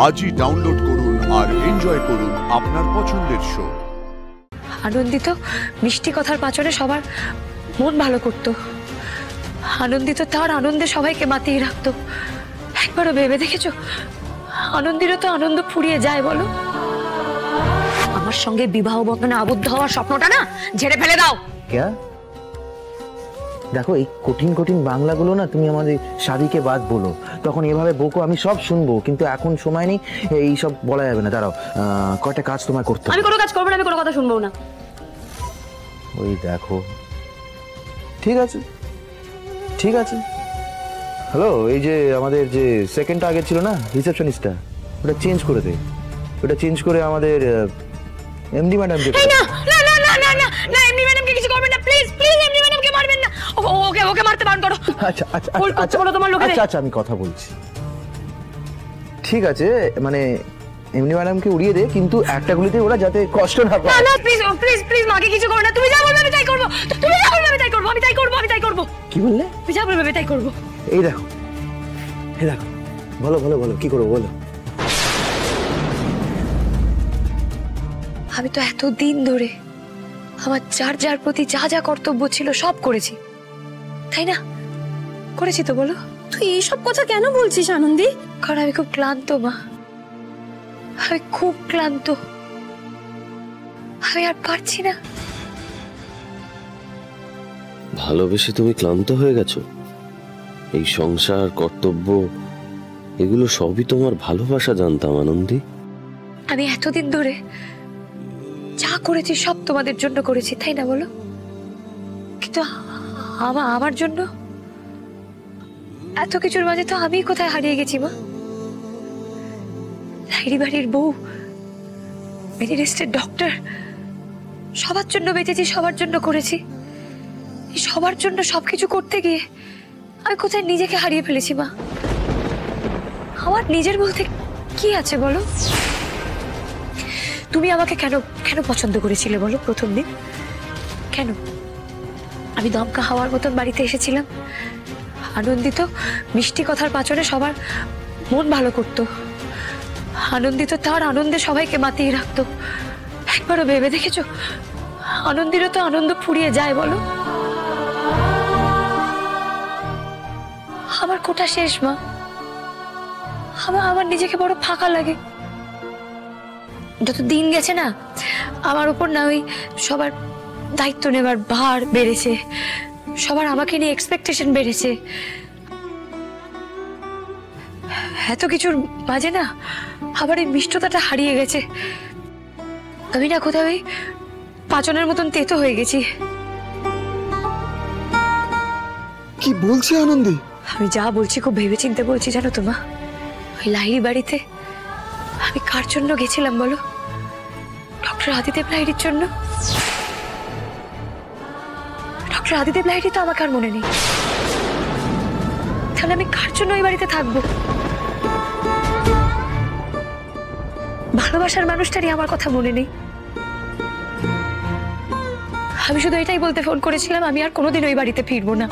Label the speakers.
Speaker 1: আজই ডাউনলোড করুন আর এনজয় করুন আপনার পছন্দের শো।
Speaker 2: আনন্দিত মিষ্টি কথার পাচনে সবার মন ভালো করতো। আনন্দিত তার আনন্দে সবাইকে মাতিয়ে রাখতো। একবারও ভেবে দেখেছো আনন্দিরও তো আনন্দ ফুরিয়ে যায় বলো? আমার সঙ্গে বিবাহ বন্ধনে আবদ্ধ হওয়ার স্বপ্নটা না ঝেড়ে ফেলে দাও।
Speaker 3: क्या? দেখো এই কঠিন কঠিন বাংলাগুলো না তুমি আমাদের শাদিকে বাদ বলো, তখন এভাবে বকো আমি সব শুনবো, কিন্তু এখন সময় নেই, এই সব বলা যাবে না। দাঁড়াও, কয়টা কাজ তোমায় করতে হবে।
Speaker 2: আমি কোনো কাজ করবো না, আমি কোনো কথা শুনবো না।
Speaker 3: ওই দেখো, ঠিক আছে ঠিক আছে। হ্যালো, এই যে আমাদের যে সেকেন্ড টার্গেট ছিল না রিসেপশনিস্টটা, ওটা চেঞ্জ করে দে। ওটা চেঞ্জ করে আমাদের এমডি ম্যাডামকে।
Speaker 2: না না না না না না না, এমডি ম্যাডামকে কিছু করবেন না প্লিজ প্লিজ, এমডি ম্যাডামকে মারবেন না। ওকে ওকে মারতে বারণ করো।
Speaker 3: আচ্ছা আচ্ছা
Speaker 2: আচ্ছা বলো তোমার লোকেদের।
Speaker 3: আচ্ছা আচ্ছা আমি কথা বলছি, ঠিক আছে। মানে এমডি ম্যাডামকে উড়িয়ে দে, কিন্তু একটা গুলিতে ওরা যাতে কষ্ট না পায়।
Speaker 2: না না প্লিজ প্লিজ প্লিজ, মাকে কিছু করো না। তুমি যা বলবে আমি তাই করব, তুমি যা বলবে আমি তাই করব, আমি তাই করব, আমি তাই করব।
Speaker 3: কি বললে?
Speaker 2: তুমি যা বলবে আমি তাই করব।
Speaker 3: এই দেখো এই দেখো, বলো বলো বলো, কি করবো বলো।
Speaker 2: আমি তো এতদিন ধরে আমার যার যার প্রতি যা যা কর্তব্য ছিল সব করেছি, তাই না? করেছি তো বলো?
Speaker 4: তুই এইসব কথা কেন বলছিস আনন্দী?
Speaker 2: কারণ আমি খুব ক্লান্ত মা, আমি খুব ক্লান্ত, আমি আর পারছি না।
Speaker 5: ভালোবেসে তুমি ক্লান্ত হয়ে গেছো? এই সংসার, কর্তব্য, এগুলো সবই তোমার ভালোবাসা জানতাম আনন্দী।
Speaker 2: আমি এতদিন ধরে যা করেছি সব তোমাদের জন্য করেছি, তাই না বলো? কিন্তু আমার জন্য এত কিছুর মাঝে তো আমি কোথায় হারিয়ে গেছি মা? লাইরি বাড়ির বউ, মেডিরেস্টের ডক্টর, সবার জন্য বেঁচেছি, সবার জন্য করেছি। এই সবার জন্য সবকিছু করতে গিয়ে আমি কোথায় নিজেকে হারিয়ে ফেলেছি মা? আমার নিজের বলতে কি আছে বলো? তুমি আমাকে কেন কেন পছন্দ করেছিলে বলো প্রথম দিন? কেন? আমি দমকা হাওয়ার মতন বাড়িতে এসেছিলাম। আনন্দিত মিষ্টি কথার পাচনে সবার মন ভালো করতো। আনন্দিত তার আনন্দে সবাইকে মাতিয়ে রাখতো। একবারও ভেবে দেখেছো আনন্দিরও তো আনন্দ ফুরিয়ে যায় বলো? আমার কোটা শেষ মা, আমার নিজেকে বড় ফাঁকা লাগে। যত দিন গেছে না আমার উপর না ওই সবার দায়িত্ব নেবার ভার বেড়েছে, সবার আমাকে নিয়ে এক্সপেকটেশন বেড়েছে। এত কিছুর মাঝে না আবার এই মিষ্টতাটা হারিয়ে গেছে। আমি না কোথাও ওই পাচনের মতন তেতো হয়ে গেছি।
Speaker 6: কি বলছি আনন্দী?
Speaker 2: আমি যা বলছি খুব ভেবেচিন্তে বলছি জানো তো মা। ওই লাহিড়ী বাড়িতে আমি কার জন্য গেছিলাম বলো? ডক্টর আদিদেব লাহিড়ীর জন্য। ডক্টর আদিদেব লাহিড়ী তো আমাকে আর মনে নেই, তাহলে আমি কার জন্য ওই বাড়িতে থাকবো? ভালোবাসার মানুষটারই আমার কথা মনে নেই। আমি শুধু এটাই বলতে ফোন করেছিলাম আমি আর কোনোদিন ওই বাড়িতে ফিরবো না।